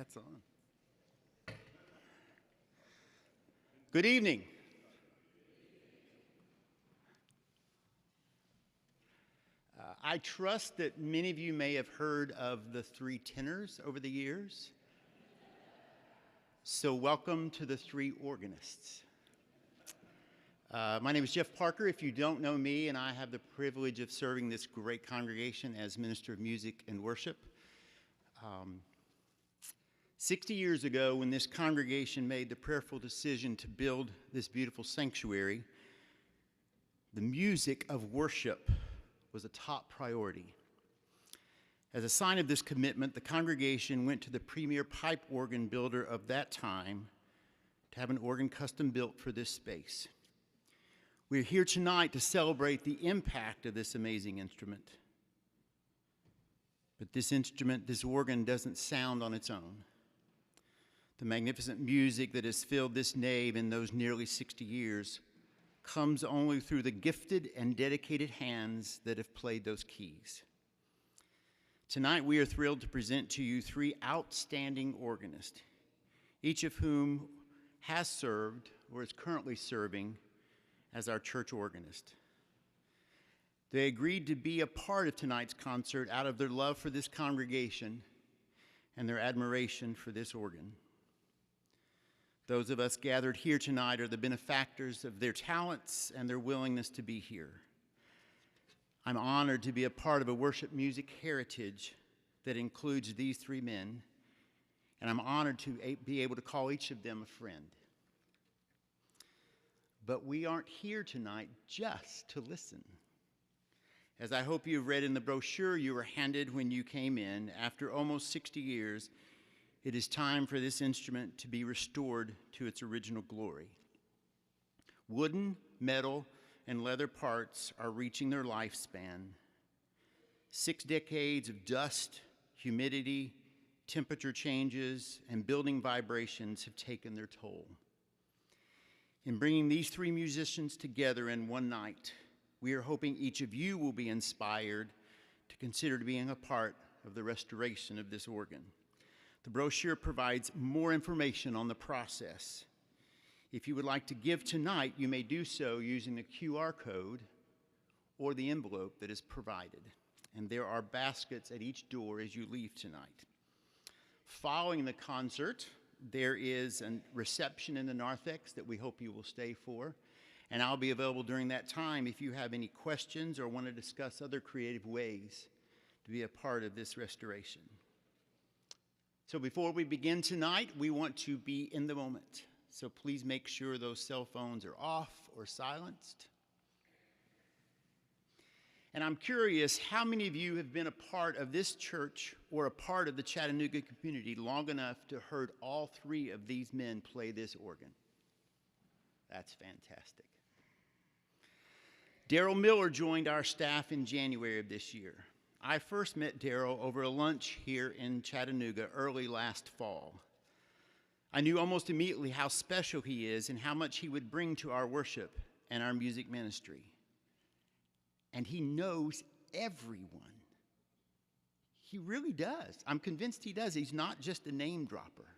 That's on. Good evening. I trust that many of you may have heard of the three tenors over the years. So welcome to the three organists. My name is Jeff Parker. If you don't know me, and I have the privilege of serving this great congregation as Minister of Music and Worship. 60 years ago, when this congregation made the prayerful decision to build this beautiful sanctuary, the music of worship was a top priority. As a sign of this commitment, the congregation went to the premier pipe organ builder of that time to have an organ custom built for this space. We're here tonight to celebrate the impact of this amazing instrument. But this instrument, this organ, doesn't sound on its own. The magnificent music that has filled this nave in those nearly 60 years comes only through the gifted and dedicated hands that have played those keys. Tonight, we are thrilled to present to you three outstanding organists, each of whom has served or is currently serving as our church organist. They agreed to be a part of tonight's concert out of their love for this congregation and their admiration for this organ. Those of us gathered here tonight are the benefactors of their talents and their willingness to be here. I'm honored to be a part of a worship music heritage that includes these three men, and I'm honored to be able to call each of them a friend. But we aren't here tonight just to listen. As I hope you've read in the brochure you were handed when you came in, after almost 60 years, it is time for this instrument to be restored to its original glory. Wooden, metal, and leather parts are reaching their lifespan. 6 decades of dust, humidity, temperature changes, and building vibrations have taken their toll. In bringing these three musicians together in one night, we are hoping each of you will be inspired to consider being a part of the restoration of this organ. The brochure provides more information on the process. If you would like to give tonight, you may do so using the QR code or the envelope that is provided. And there are baskets at each door as you leave tonight. Following the concert, there is a reception in the narthex that we hope you will stay for. And I'll be available during that time if you have any questions or want to discuss other creative ways to be a part of this restoration. So before we begin tonight, we want to be in the moment. So please make sure those cell phones are off or silenced. And I'm curious, how many of you have been a part of this church or a part of the Chattanooga community long enough to heard all three of these men play this organ? That's fantastic. Daryl Miller joined our staff in January of this year. I first met Daryl over a lunch here in Chattanooga early last fall. I knew almost immediately how special he is and how much he would bring to our worship and our music ministry. And he knows everyone. He really does. I'm convinced he does. He's not just a name dropper.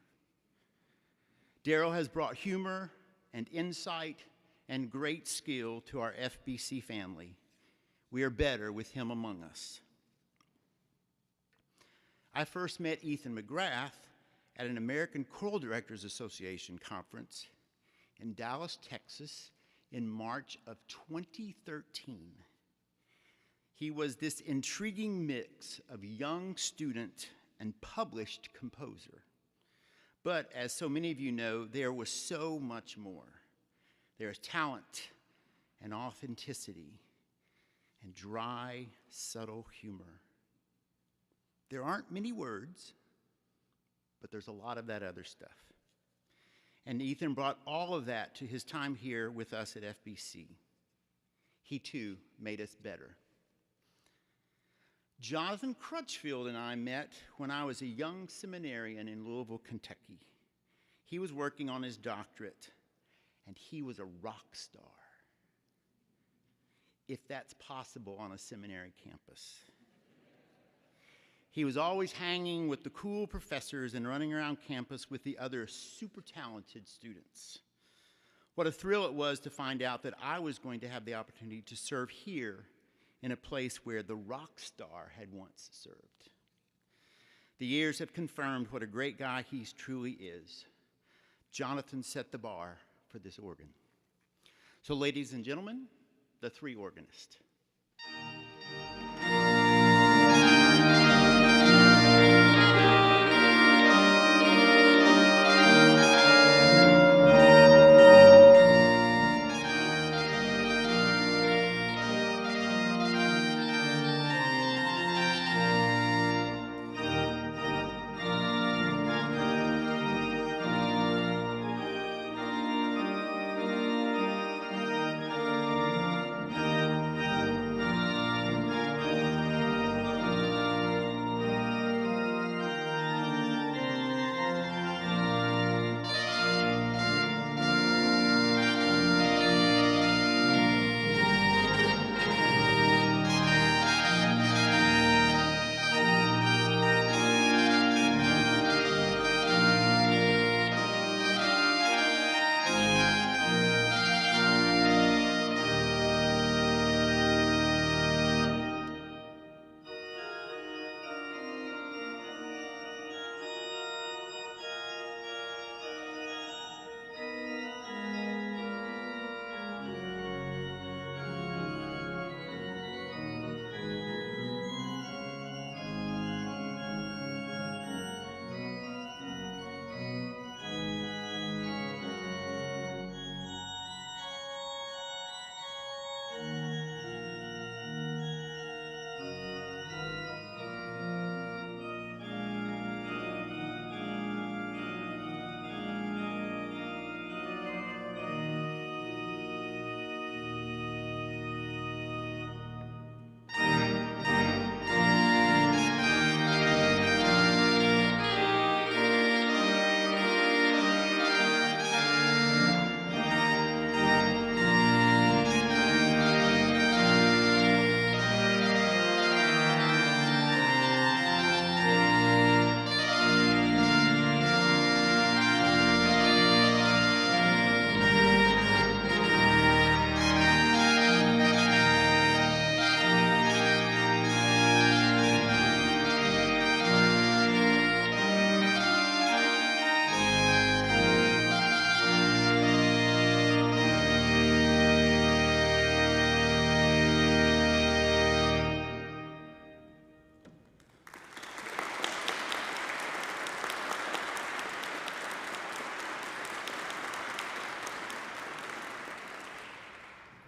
Daryl has brought humor and insight and great skill to our FBC family. We are better with him among us. I first met Ethan McGrath at an American Choral Directors Association conference in Dallas, Texas in March of 2013. He was this intriguing mix of young student and published composer. But as so many of you know, there was so much more. There's talent and authenticity and dry, subtle humor. There aren't many words, but there's a lot of that other stuff. And Ethan brought all of that to his time here with us at FBC. He too made us better. Jonathan Crutchfield and I met when I was a young seminarian in Louisville, Kentucky. He was working on his doctorate, and he was a rock star, if that's possible on a seminary campus. He was always hanging with the cool professors and running around campus with the other super talented students. What a thrill it was to find out that I was going to have the opportunity to serve here in a place where the rock star had once served. The years have confirmed what a great guy he truly is. Jonathan set the bar for this organ. So, ladies and gentlemen, the three organists.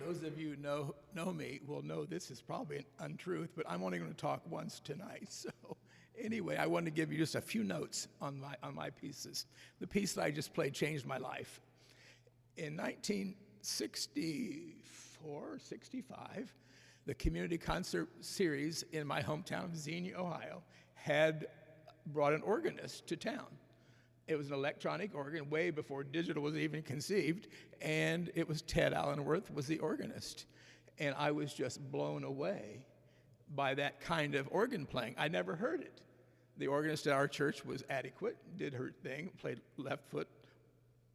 Those of you who know me will know this is probably an untruth, but I'm only going to talk once tonight. So anyway, I want to give you just a few notes on my pieces. The piece that I just played changed my life. In 1964, 65, the community concert series in my hometown of Xenia, Ohio, had brought an organist to town. It was an electronic organ way before digital was even conceived, and it was Ted Allenworth was the organist. And I was just blown away by that kind of organ playing. I never heard it. The organist at our church was adequate, did her thing, played left foot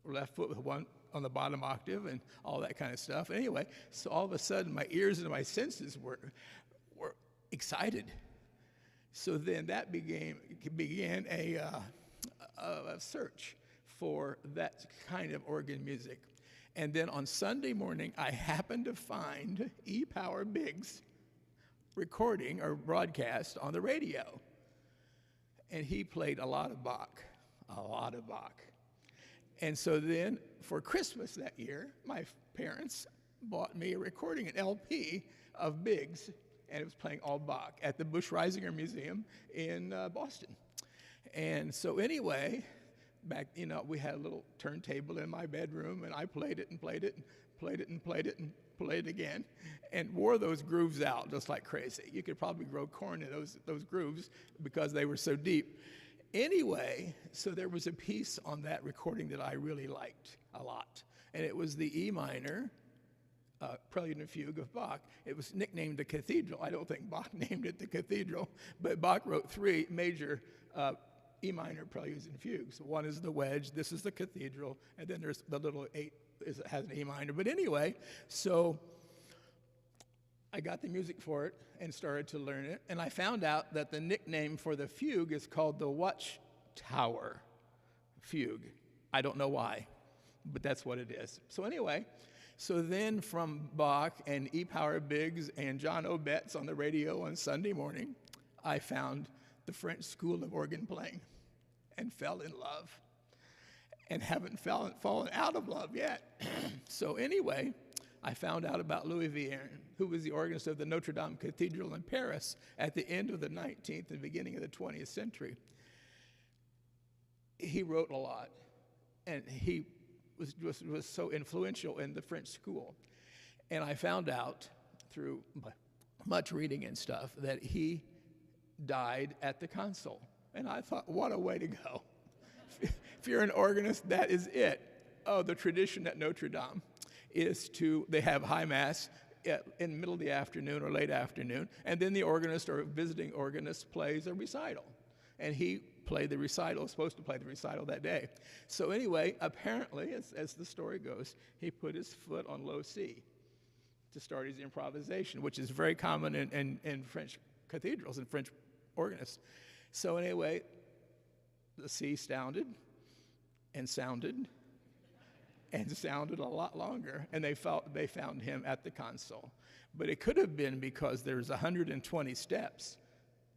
with one on the bottom octave and all that kind of stuff. Anyway, so all of a sudden my ears and my senses were excited. So then that began a search for that kind of organ music. And then on Sunday morning, I happened to find E. Power Biggs recording or broadcast on the radio. And he played a lot of Bach. And so then for Christmas that year, my parents bought me a recording, an LP of Biggs, and it was playing all Bach at the Bush Reisinger Museum in Boston. And so anyway, back, we had a little turntable in my bedroom, and I played it and played it and played it and played it and played it again, and wore those grooves out just like crazy. You could probably grow corn in those grooves because they were so deep. Anyway, so there was a piece on that recording that I really liked a lot, and it was the E minor Prelude and Fugue of Bach. It was nicknamed the Cathedral. I don't think Bach named it the Cathedral, but Bach wrote 3 major E minor preludes and fugues. One is the Wedge, this is the Cathedral, and then there's the little 8 has an E minor. But anyway, so I got the music for it and started to learn it, and I found out that the nickname for the fugue is called the Watchtower Fugue. I don't know why, but that's what it is. So anyway, so then from Bach and E. Power Biggs and John Obetz on the radio on Sunday morning, I found the French School of Organ Playing and fell in love and haven't fallen out of love yet. So anyway, I found out about Louis Vierne, who was the organist of the Notre Dame Cathedral in Paris at the end of the 19th and beginning of the 20th century. He wrote a lot, and he was so influential in the French school. And I found out through much reading and stuff that he died at the console. And I thought, what a way to go. If you're an organist, that is it. Oh, the tradition at Notre Dame is they have high mass in the middle of the afternoon or late afternoon, and then the organist or visiting organist plays a recital. And he played the recital, was supposed to play the recital that day. So anyway, apparently, as the story goes, he put his foot on low C to start his improvisation, which is very common in French cathedrals and French organists. So anyway, the C sounded and sounded and sounded a lot longer, and they found him at the console. But it could have been because there's 120 steps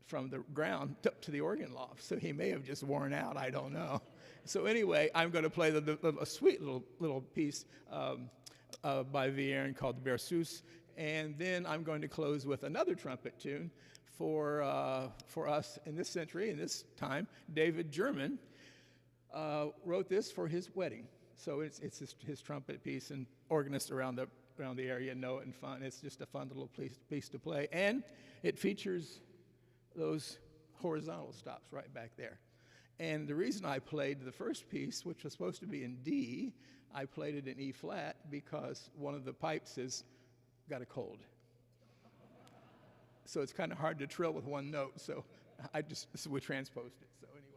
from the ground up to the organ loft, so he may have just worn out, I don't know. So anyway, I'm going to play a sweet little piece by Vierne called the Berceuse, and then I'm going to close with another trumpet tune for us in this century, in this time. David German wrote this for his wedding. So it's his trumpet piece, and organists around the area know it and fun. It's just a fun little piece to play, and it features those horizontal stops right back there. And the reason I played the first piece, which was supposed to be in D, I played it in E flat because one of the pipes has got a cold. So it's kind of hard to trill with one note, so we transposed it. So anyway.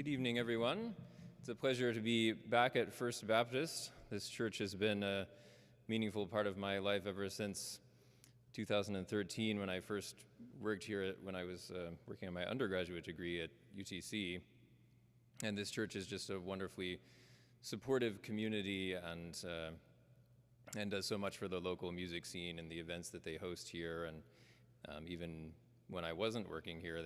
Good evening, everyone. It's a pleasure to be back at First Baptist. This church has been a meaningful part of my life ever since 2013 when I first worked here when I was working on my undergraduate degree at UTC. And this church is just a wonderfully supportive community and does so much for the local music scene and the events that they host here. And even when I wasn't working here,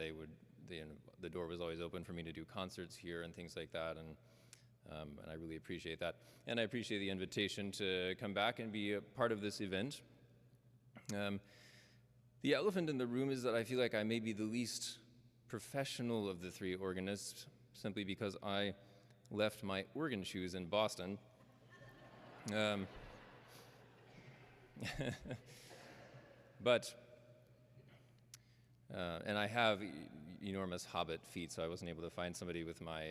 the door was always open for me to do concerts here and things like that. And I really appreciate that. And I appreciate the invitation to come back and be a part of this event. The elephant in the room is that I feel like I may be the least professional of the three organists, simply because I left my organ shoes in Boston. And I have enormous hobbit feet, so I wasn't able to find somebody with my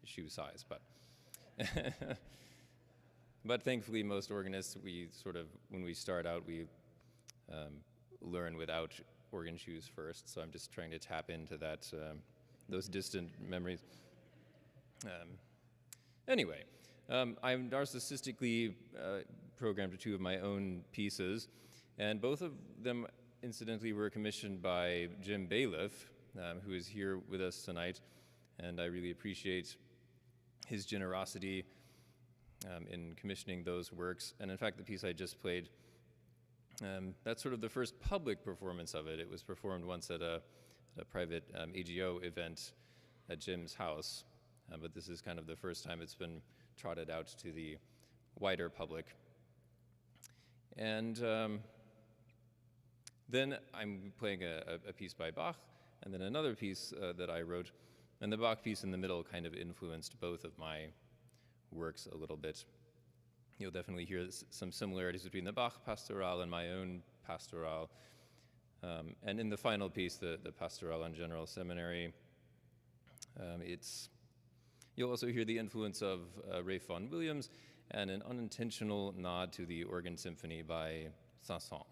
shoe size. But thankfully, most organists, when we start out, we learn without organ shoes first. So I'm just trying to tap into that, those distant memories. Anyway, I'm narcissistically programmed to two of my own pieces, and both of them, incidentally, were commissioned by Jim Bailiff, who is here with us tonight, and I really appreciate his generosity in commissioning those works. And in fact, the piece I just played, that's sort of the first public performance of it. It was performed once at a private AGO event at Jim's house, but this is kind of the first time it's been trotted out to the wider public. And then I'm playing a piece by Bach, and then another piece that I wrote. And the Bach piece in the middle kind of influenced both of my works a little bit. You'll definitely hear some similarities between the Bach pastoral and my own pastoral. And in the final piece, the pastoral on General Seminary, you'll also hear the influence of Ralph Vaughan Williams and an unintentional nod to the Organ Symphony by Saint-Saëns.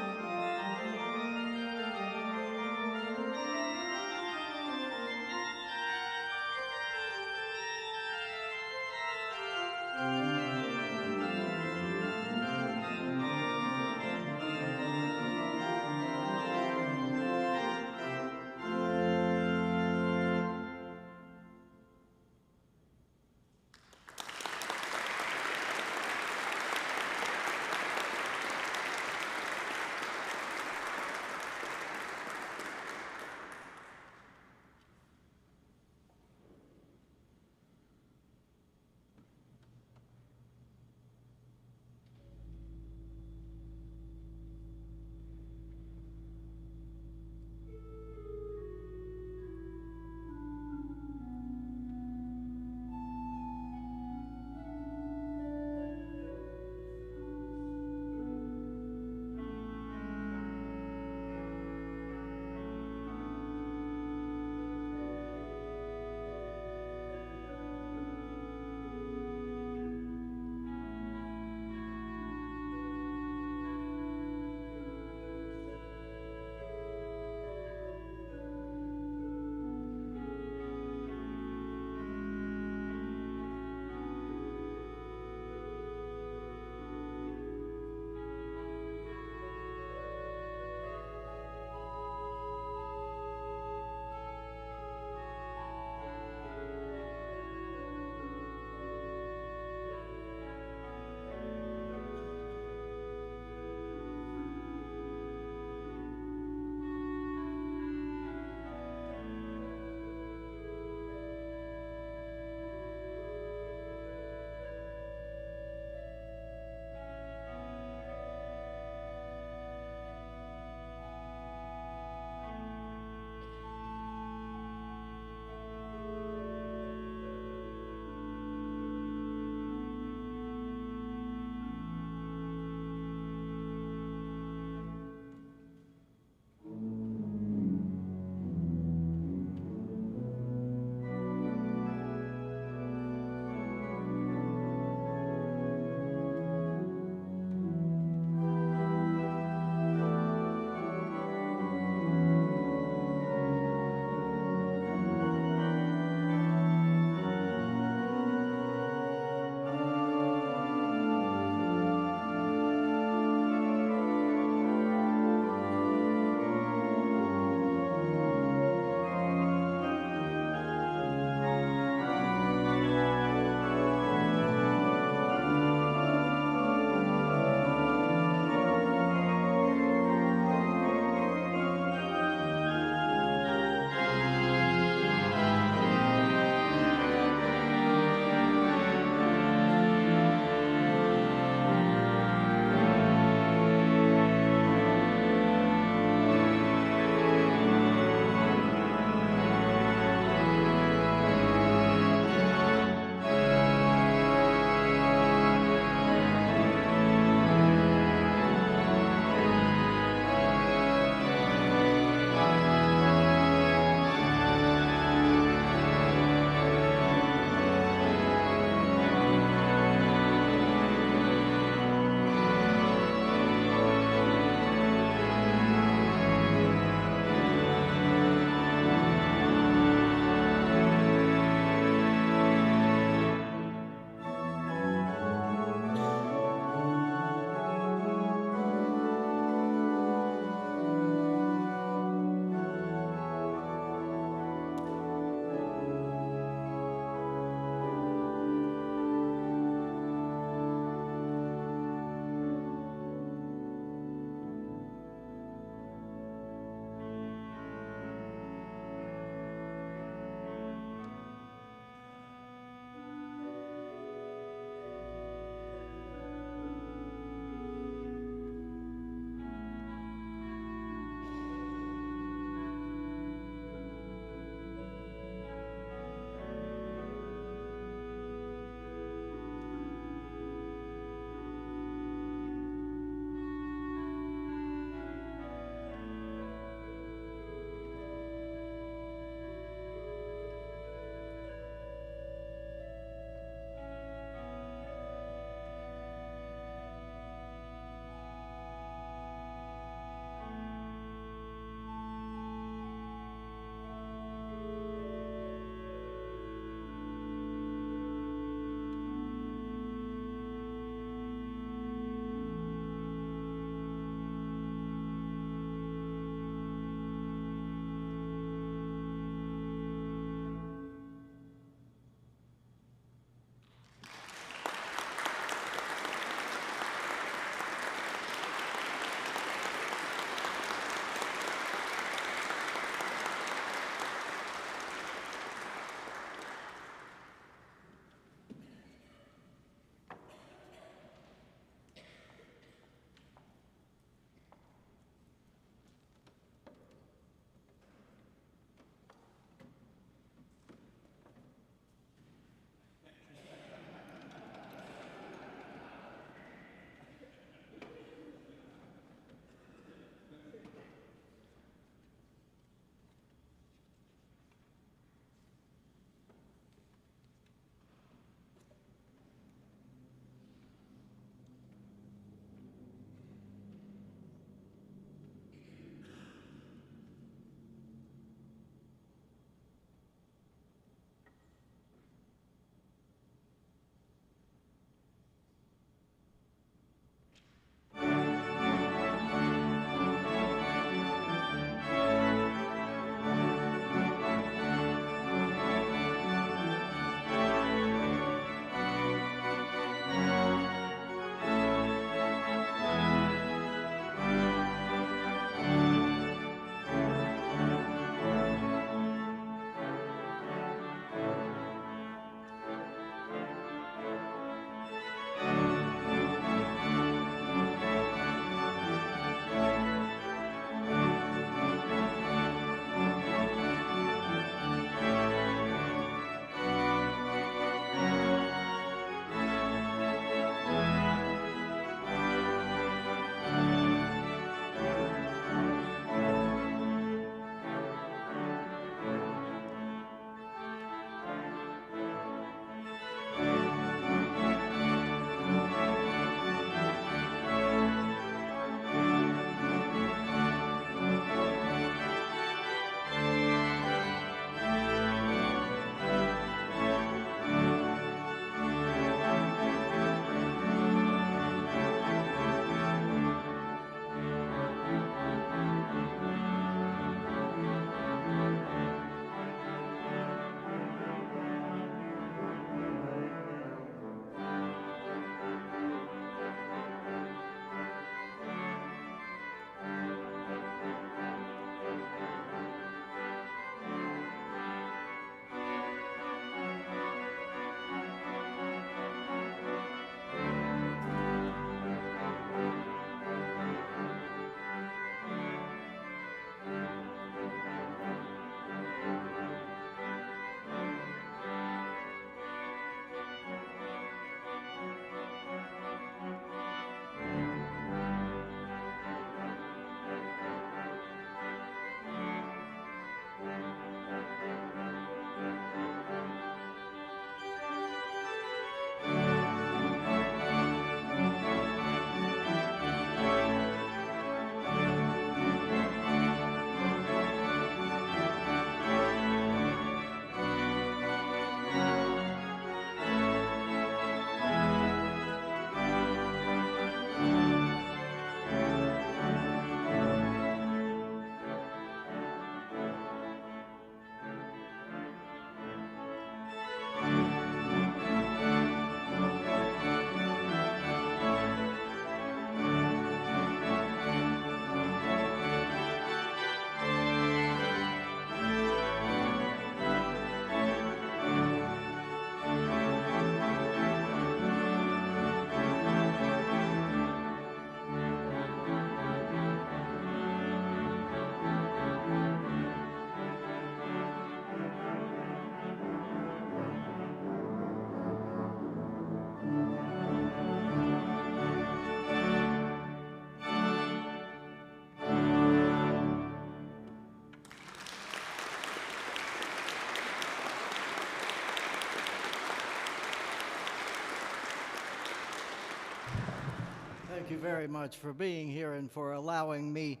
Thank you very much for being here and for allowing me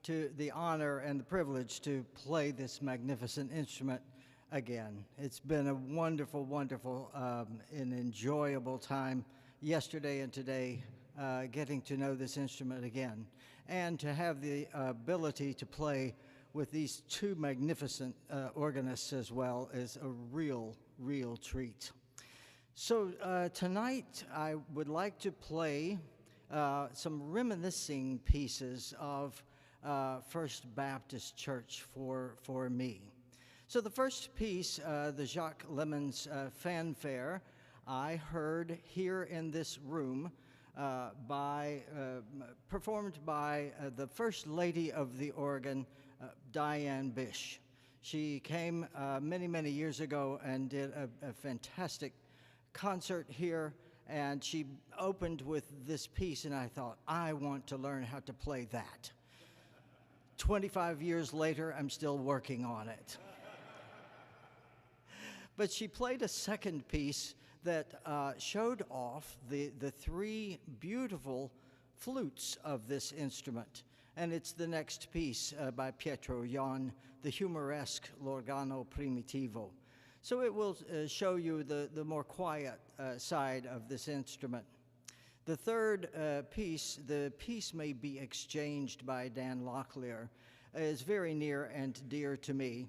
the honor and the privilege to play this magnificent instrument again. It's been a wonderful, wonderful and enjoyable time yesterday and today getting to know this instrument again, and to have the ability to play with these two magnificent organists as well is a real treat. So tonight I would like to play some reminiscing pieces of First Baptist Church for me. So the first piece, the Jacques Lemons Fanfare, I heard here in this room performed by the First Lady of the organ, Diane Bish. She came many years ago and did a fantastic concert here, and she opened with this piece, and I thought, I want to learn how to play that. 25 years later, I'm still working on it. But she played a second piece that showed off the three beautiful flutes of this instrument. And it's the next piece by Pietro Jan, the humoresque L'organo primitivo. So it will show you the more quiet side of this instrument. The third piece, The Peace May Be Exchanged by Dan Locklear, is very near and dear to me.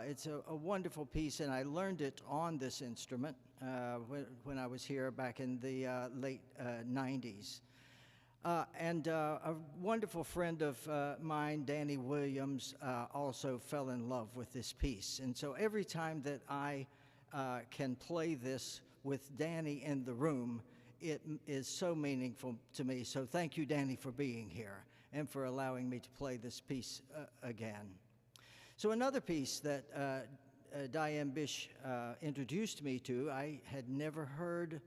It's a wonderful piece, and I learned it on this instrument when I was here back in the late 90s. And a wonderful friend of mine, Danny Williams, also fell in love with this piece. And so every time that I can play this with Danny in the room, it is so meaningful to me. So thank you, Danny, for being here and for allowing me to play this piece again. So another piece that Diane Bish introduced me to, I had never heard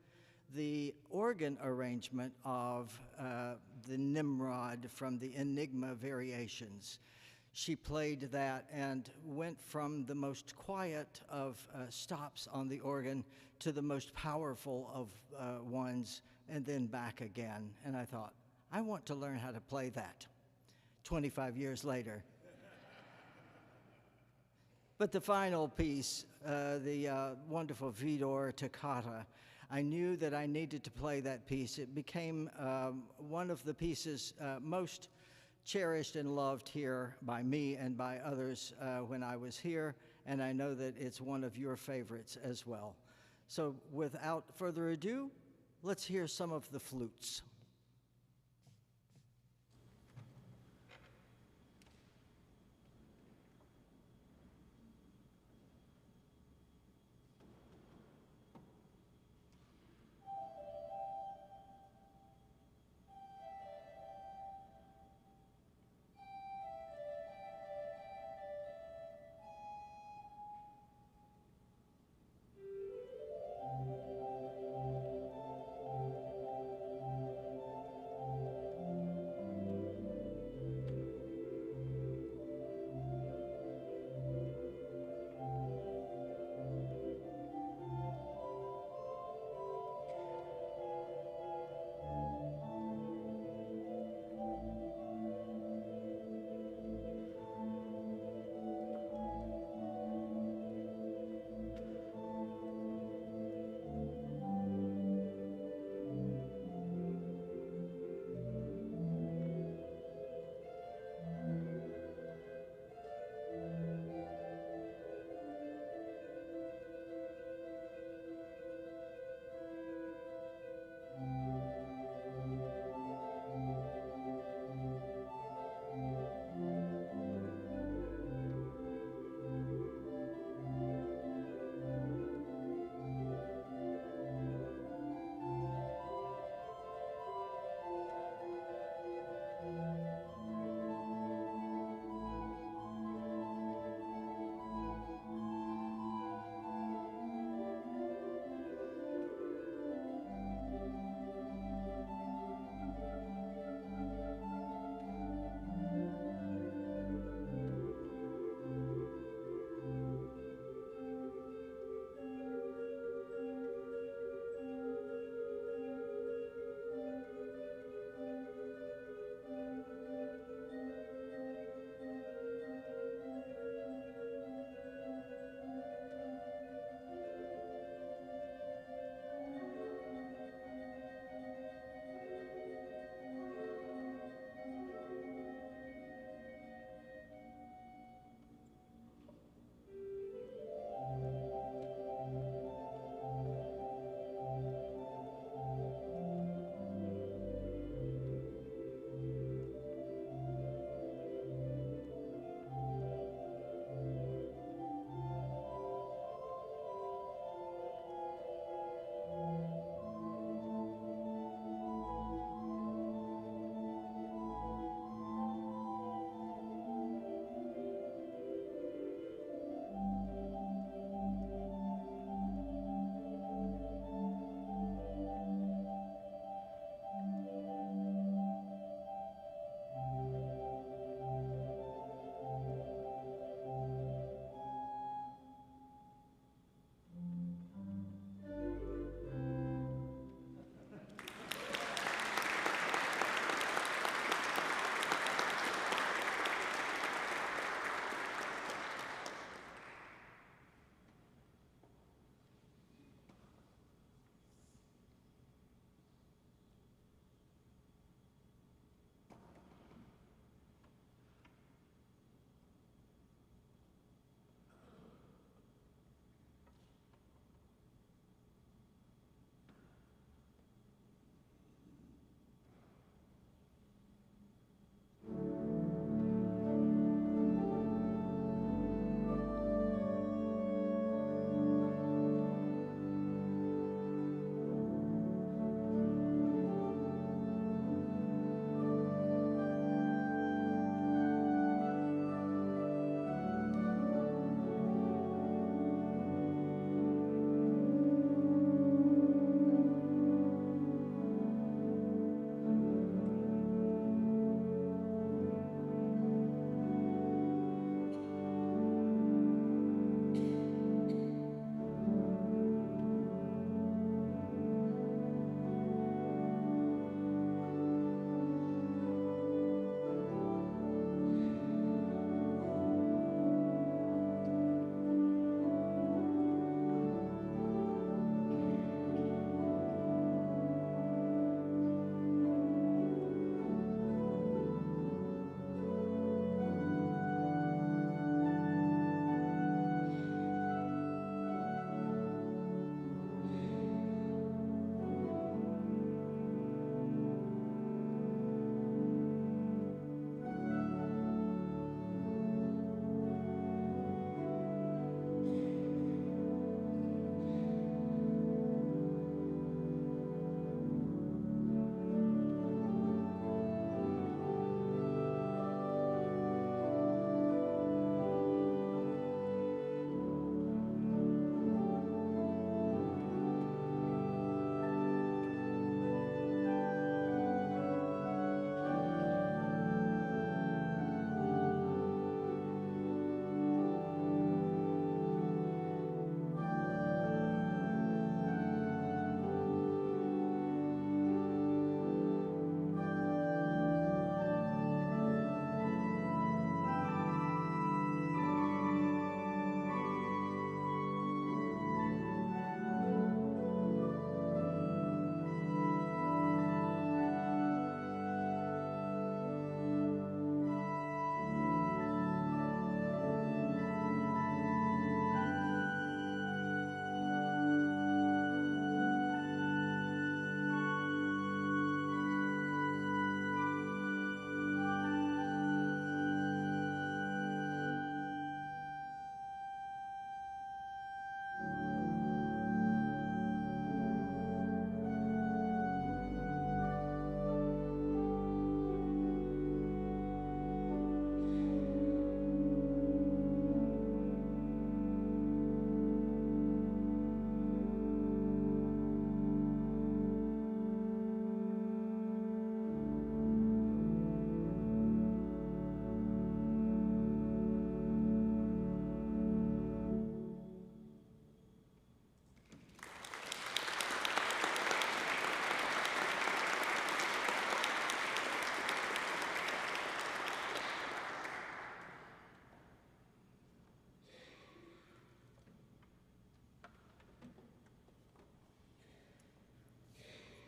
the organ arrangement of the Nimrod from the Enigma Variations. She played that and went from the most quiet of stops on the organ to the most powerful of ones, and then back again. And I thought, I want to learn how to play that 25 years later. But the final piece, the wonderful Vidor Toccata, I knew that I needed to play that piece. It became one of the pieces most cherished and loved here by me and by others when I was here, and I know that it's one of your favorites as well. So without further ado, let's hear some of the flutes.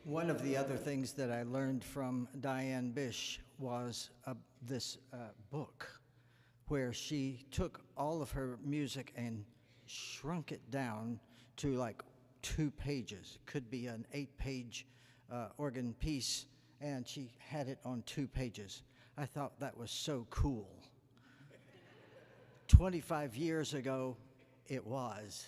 One of the other things that I learned from Diane Bish was this book where she took all of her music and shrunk it down to like 2 pages. Could be an 8-page organ piece, and she had it on 2 pages. I thought that was so cool. 25 years ago, it was.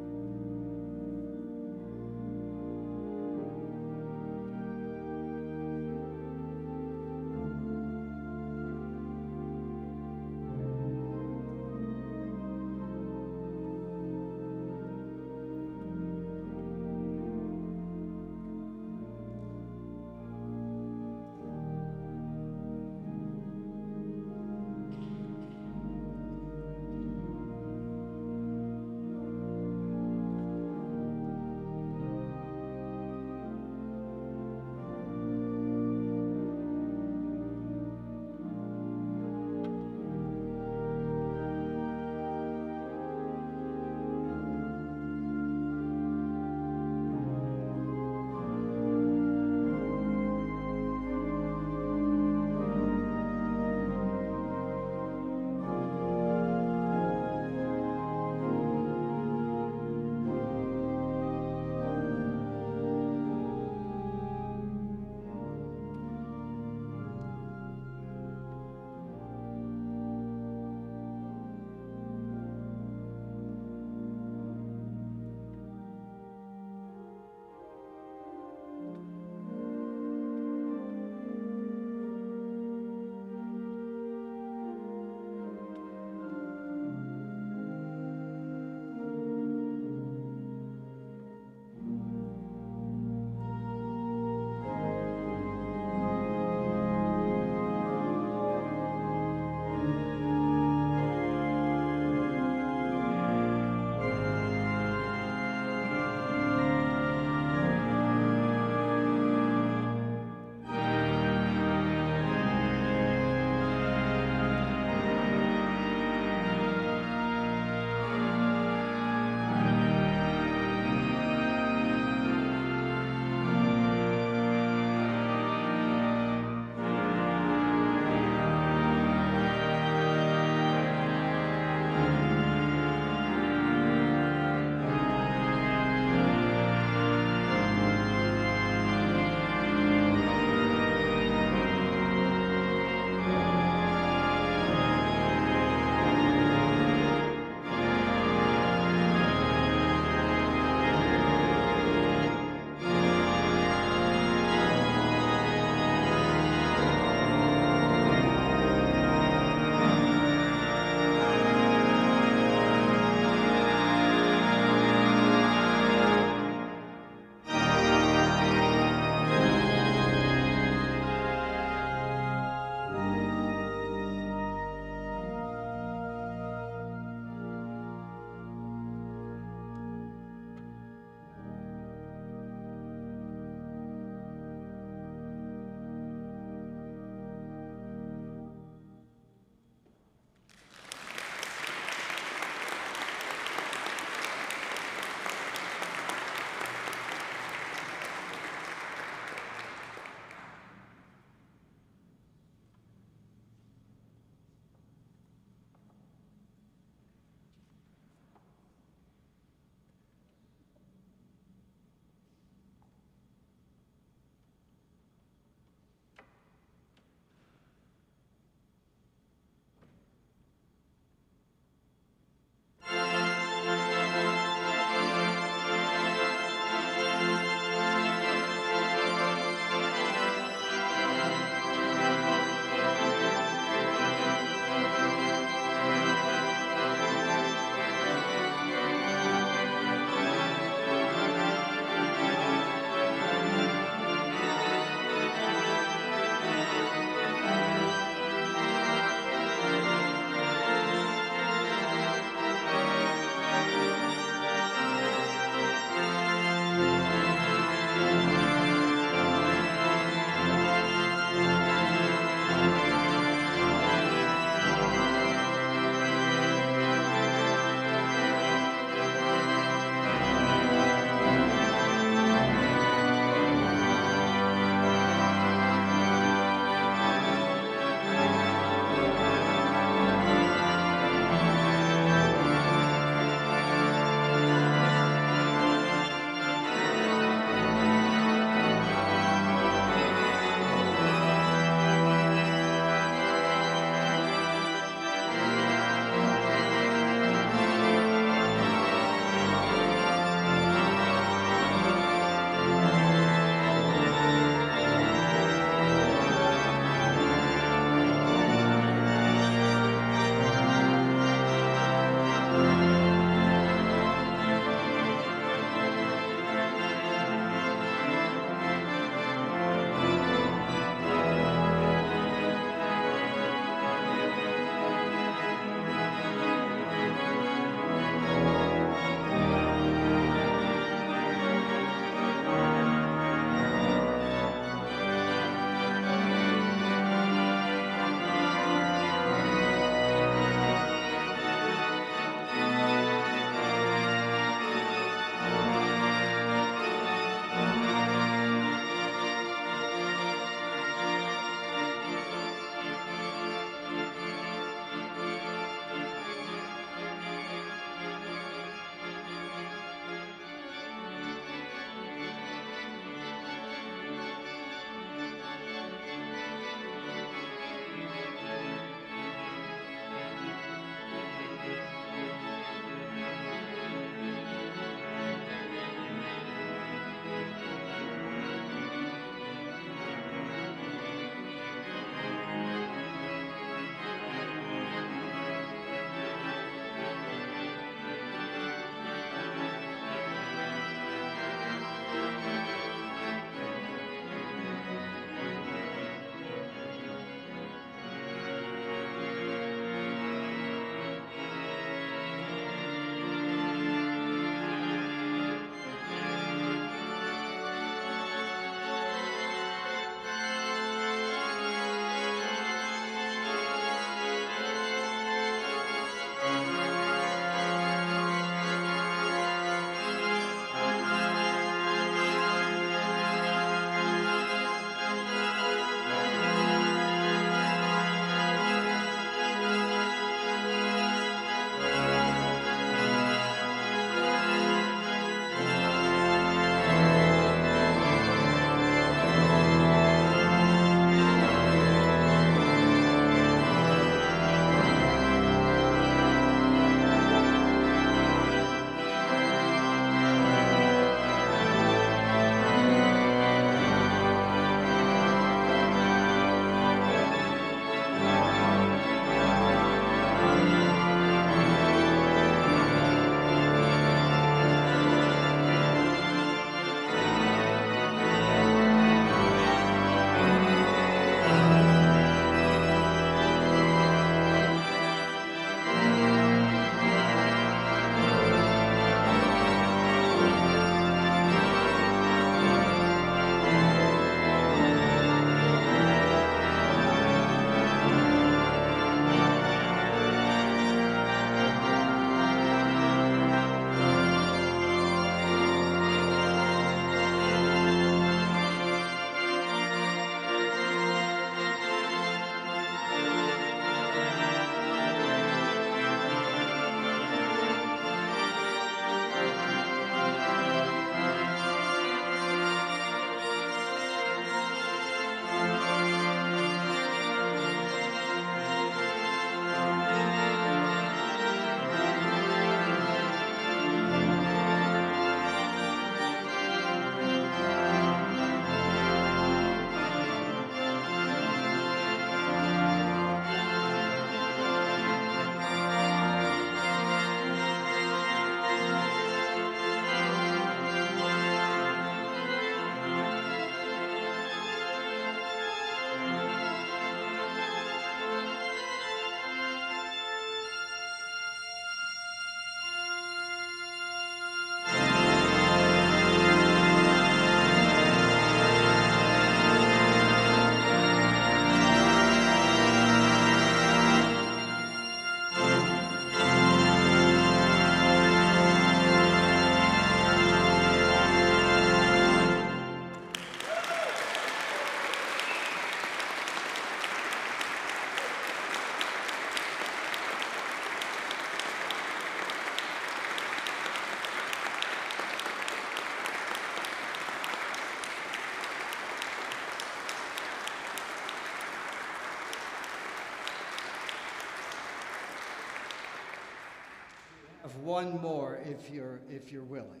Of one more if you're willing.